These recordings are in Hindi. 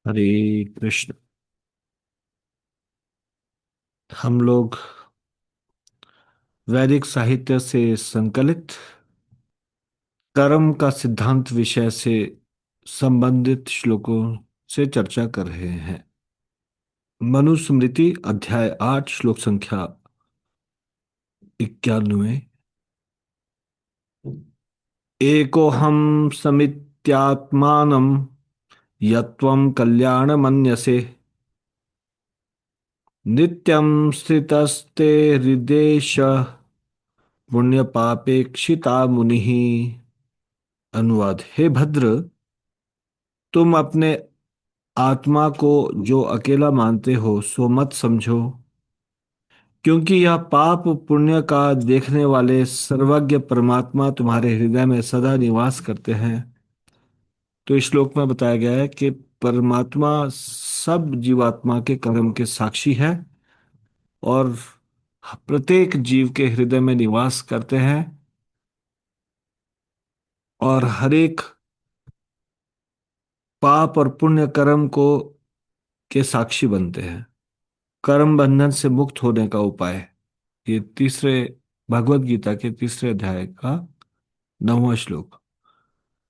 हरे कृष्ण। हम लोग वैदिक साहित्य से संकलित कर्म का सिद्धांत विषय से संबंधित श्लोकों से चर्चा कर रहे हैं। मनुस्मृति अध्याय 8 श्लोक संख्या 91। एकोहम समित्यात्मानं यत्वं कल्याण मन्यसे नित्यं स्थितस्ते हृदेश पुण्य पापेक्षिता मुनिः। अनुवाद। हे भद्र, तुम अपने आत्मा को जो अकेला मानते हो सो मत समझो, क्योंकि यह पाप पुण्य का देखने वाले सर्वज्ञ परमात्मा तुम्हारे हृदय में सदा निवास करते हैं। तो इस श्लोक में बताया गया है कि परमात्मा सब जीवात्मा के कर्म के साक्षी है और प्रत्येक जीव के हृदय में निवास करते हैं और हर एक पाप और पुण्य कर्म को के साक्षी बनते हैं। कर्म बंधन से मुक्त होने का उपाय, ये तीसरे भगवत गीता के तीसरे अध्याय का 9वां श्लोक।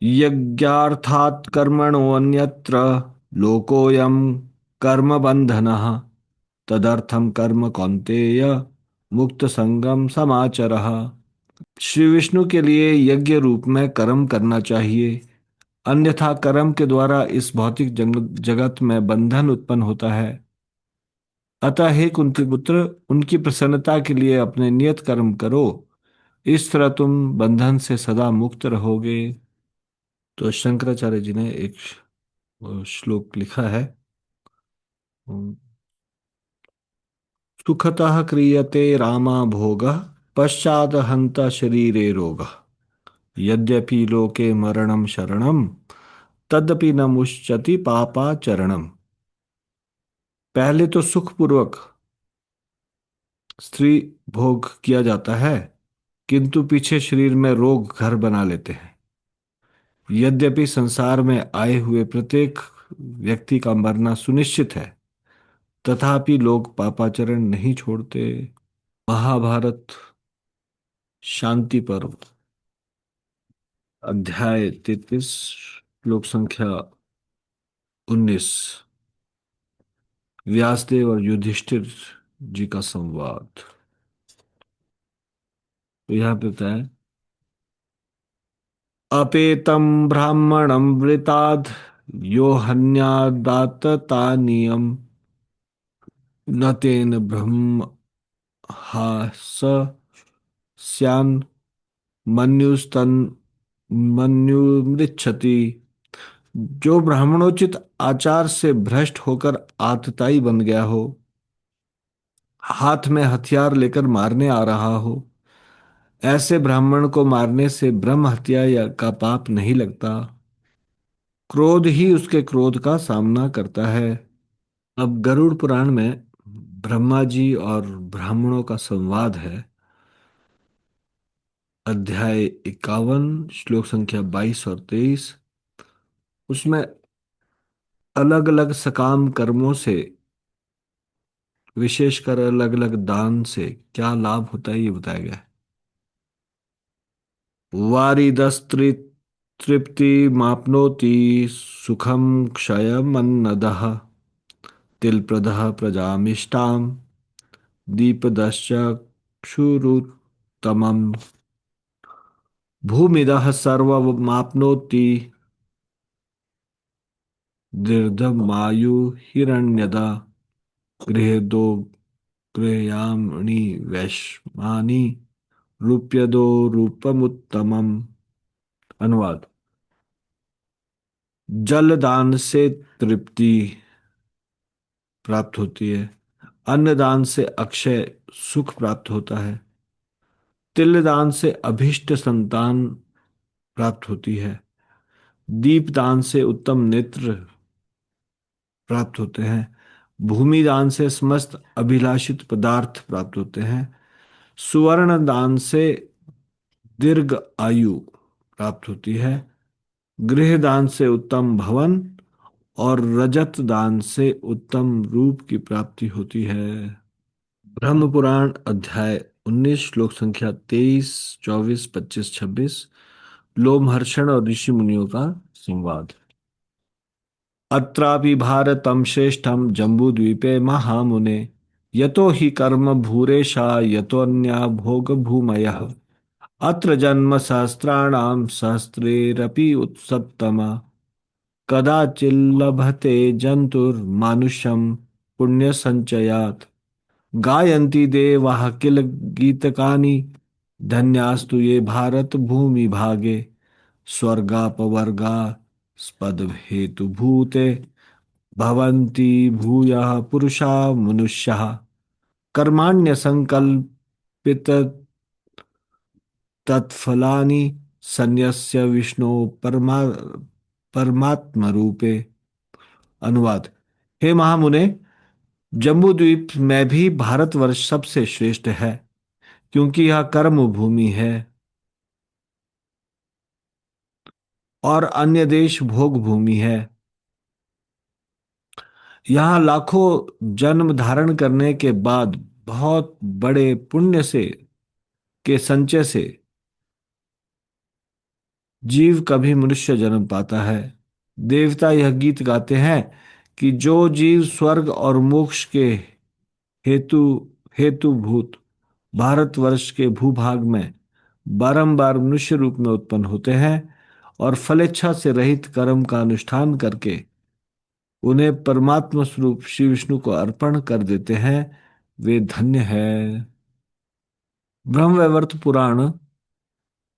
यज्ञार्थात् कर्मणोऽन्यत्र लोकोऽयं कर्म बंधनः तदर्थम कर्म कौन्तेय मुक्त संगम समाचरः। श्री विष्णु के लिए यज्ञ रूप में कर्म करना चाहिए, अन्यथा कर्म के द्वारा इस भौतिक जगत में बंधन उत्पन्न होता है। अतः हे कुंती पुत्र, उनकी प्रसन्नता के लिए अपने नियत कर्म करो, इस तरह तुम बंधन से सदा मुक्त रहोगे। तो शंकराचार्य जी ने एक श्लोक लिखा है। सुखतः क्रियते रामा भोगः पश्चाद हंता शरीरे रोगः यद्यपि लोके मरणं शरणं तदपि न मुष्यति पापाचरणम। पहले तो सुखपूर्वक स्त्री भोग किया जाता है, किंतु पीछे शरीर में रोग घर बना लेते हैं। यद्यपि संसार में आए हुए प्रत्येक व्यक्ति का मरना सुनिश्चित है, तथापि लोग पापाचरण नहीं छोड़ते। महाभारत शांति पर्व अध्याय 33 श्लोक संख्या 19। व्यासदेव और युधिष्ठिर जी का संवाद। तो यहाँ पे बताया, अपेतम ब्राह्मणम वृताद यो हन्यादात तानियम न तेन ब्रह्म हा स स्यान् मन्युस्तन मन्युमृच्छति। जो ब्राह्मणोचित आचार से भ्रष्ट होकर आतताई बन गया हो, हाथ में हथियार लेकर मारने आ रहा हो, ऐसे ब्राह्मण को मारने से ब्रह्म हत्या या का पाप नहीं लगता। क्रोध ही उसके क्रोध का सामना करता है। अब गरुड़ पुराण में ब्रह्मा जी और ब्राह्मणों का संवाद है। अध्याय 51 श्लोक संख्या 22 और 23। उसमें अलग अलग सकाम कर्मों से, विशेषकर अलग अलग दान से क्या लाभ होता है ये बताया गया है। वारिदस्त्री तृप्ति माप्नोति सुखम क्षयमन्नदः तिलप्रदः प्रजामिष्टाम दीपदश्चक्षुरुत्तमम् भूमिदः सर्वमाप्नोति दीर्घमायु हिरण्यदा गृहदो गृह्याणि वैश्वानि रूप्यदो रूपमुत्तमम्। अनुवाद। जल दान से तृप्ति प्राप्त होती है, अन्न दान से अक्षय सुख प्राप्त होता है, तिल दान से अभिष्ट संतान प्राप्त होती है, दीप दान से उत्तम नेत्र प्राप्त होते हैं, भूमि दान से समस्त अभिलाषित पदार्थ प्राप्त होते हैं, सुवर्ण दान से दीर्घ आयु प्राप्त होती है, गृह दान से उत्तम भवन और रजत दान से उत्तम रूप की प्राप्ति होती है। ब्रह्म पुराण अध्याय 19 श्लोक संख्या 23, 24, 25, 26। लोमहर्षण और ऋषि मुनियों का संवाद। अत्रापि भारतं श्रेष्ठं जम्बूद्वीपे महामुने, यतो हि कर्म भूरेशा यतोऽन्या भोगभूमयः। अत्र जन्म सहस्राणां सहस्रेरपि उत्सत्तमा, कदाचिल्लभते जन्तुर्मानुषं पुण्यसञ्चयात्। गायन्ति देवाः किल गीतकानि, धन्यास्तु ये भारत भूमि भागे। स्वर्गापवर्गा स्पदहेतु भूते, भवन्ति भूयः पुरुषा मनुष्याः। कर्माण्य संकल्पित तत्फलानि, संन्यस्य विष्णु परमात्म रूपे। अनुवाद। हे महामुने, जम्बूद्वीप में भी भारतवर्ष सबसे श्रेष्ठ है, क्योंकि यह कर्म भूमि है और अन्य देश भोग भूमि है। यहाँ लाखों जन्म धारण करने के बाद बहुत बड़े पुण्य से के संचय से जीव कभी मनुष्य जन्म पाता है। देवता यह गीत गाते हैं कि जो जीव स्वर्ग और मोक्ष के हेतु हेतुभूत भारतवर्ष के भूभाग में बारंबार मनुष्य रूप में उत्पन्न होते हैं और फलेच्छा से रहित कर्म का अनुष्ठान करके उन्हें परमात्मा स्वरूप श्री विष्णु को अर्पण कर देते हैं, वे धन्य है। ब्रह्मवैवर्त पुराण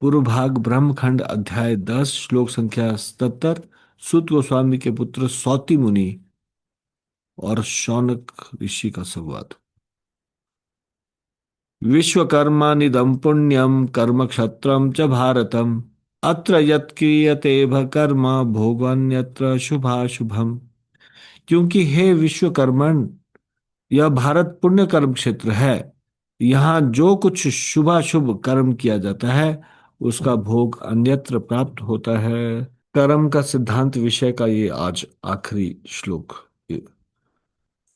पूर्व भाग ब्रह्मखंड अध्याय 10 श्लोक संख्या 77। सूत गोस्वामी के पुत्र सौती मुनि और शौनक ऋषि का संवाद। विश्वकर्मानिदं पुण्यम कर्म क्षत्रम च भारतम, अत्र यत्क्रियते कर्म भोगन्यत्र शुभाशुभम। क्योंकि हे विश्वकर्मन, यह भारत पुण्य कर्म क्षेत्र है। यहाँ जो कुछ शुभाशुभ कर्म किया जाता है उसका भोग अन्यत्र प्राप्त होता है। कर्म का सिद्धांत विषय का ये आज आखिरी श्लोक।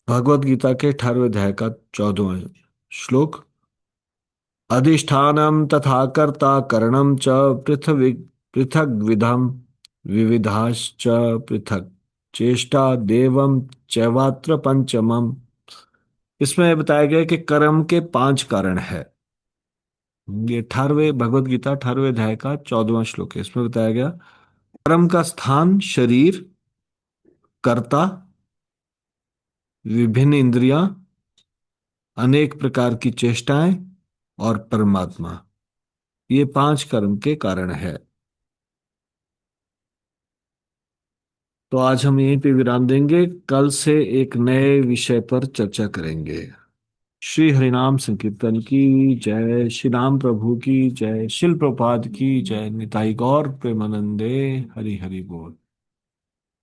भगवत गीता के 18वें अध्याय का 14वां श्लोक। अधिष्ठानम तथा कर्ता करणम च पृथक विधम, विविधाश्च पृथक चेष्टा देवम चैवात्र पंचमम। इसमें बताया गया कि कर्म के 5 कारण है। ये 18वें भगवत गीता 18वें अध्याय का 14वां श्लोक है। इसमें बताया गया कर्म का स्थान शरीर, कर्ता, विभिन्न इंद्रियां, अनेक प्रकार की चेष्टाएं और परमात्मा, ये 5 कर्म के कारण है। तो आज हम यहीं पे विराम देंगे, कल से एक नए विषय पर चर्चा करेंगे। श्री हरिनाम संकीर्तन की जय, श्री राम प्रभु की जय, शिल प्रभुपाद की जय, निताई गौर प्रेमानंदे। हरि हरि बोल।